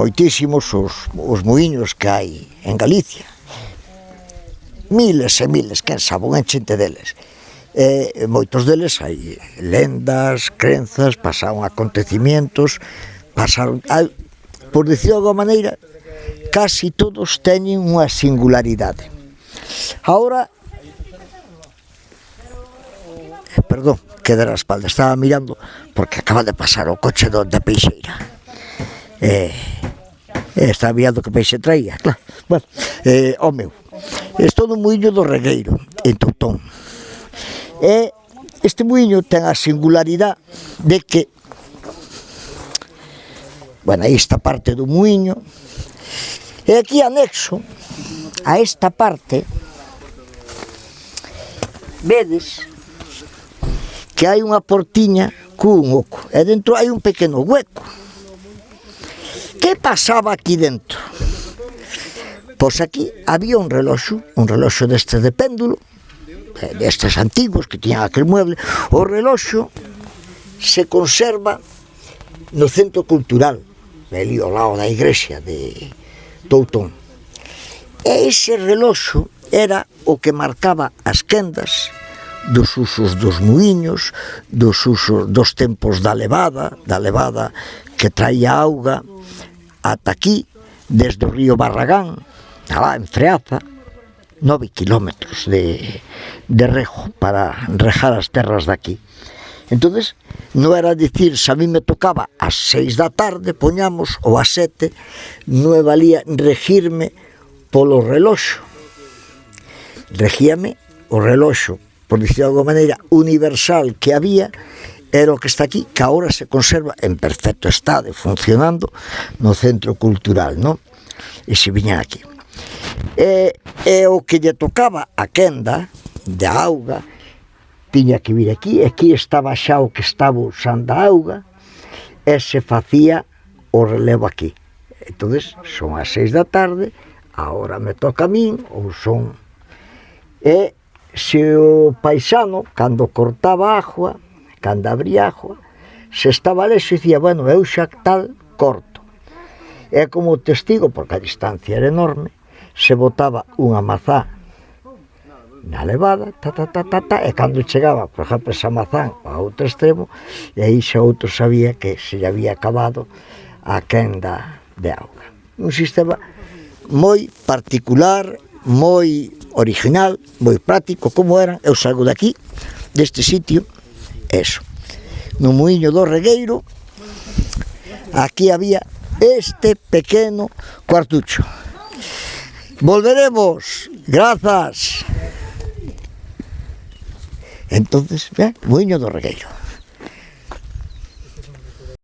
moitísimos os muiños que hai en Galicia. Miles e miles, quen sabe, unha enchente deles. Moitos deles hai lendas, crenzas, pasaron acontecimientos, por dicirlo de alguma maneira, casi todos teñen unha singularidade. Agora, perdón, quedé a espalda, estaba mirando porque acaba de pasar o coche da peixeira. Estaba mirando que peixe traía, claro. Bueno, meu, estou no muiño do Regueiro, en Toutón. Este muiño ten a singularidade de que, bueno, aí esta parte do muiño, e aquí anexo a esta parte, vedes que hai unha portiña cun oco, e dentro hai un pequeno hueco. Que pasaba aquí dentro? Pois aquí había un reloxo deste de péndulo, destes antigos que tiñan aquel mueble. O reloxo se conserva no Centro Cultural, ali ao lado da igrexa de Toutón. E ese reloxo era o que marcaba as quendas dos usos dos muiños, dos usos dos tempos da levada que traía auga ata aquí, desde o río Barragán, alá en Freaza, 9 kilómetros de rego para regar as terras daqui. Entonces, non era dicir, se a mí me tocaba ás 6 da tarde, poñamos, ou ás 7, non valía regirme polo reloxo. Regíame o reloxo, por dicir de alguma maneira, universal que había, era o que está aquí, que agora se conserva en perfecto estado, funcionando no Centro Cultural, non? E se viña aquí. E o que lle tocaba a quenda de auga tiña que vir aquí estaba xa o que estaba usando a auga, e se facía o relevo aquí. Entonces son as 6 da tarde, agora me toca a min, ou son... E se o paisano, cando cortaba agua, cando abría agua, se estaba lexo, dicía, bueno, eu xa tal corto. E como testigo, porque a distancia era enorme, se botaba unha mazá na levada, e cando chegaba, por exemplo, esa mazá ao outro extremo, e aí xa outro sabía que se lle había acabado a quenda de auga. Un sistema moi particular, moi original, moi práctico, como era. Eu salgo de aquí, deste sitio, eso, no muiño do Regueiro, aquí había este pequeno cuartucho. Volveremos, grazas. Entonces, muiño do Regueiro.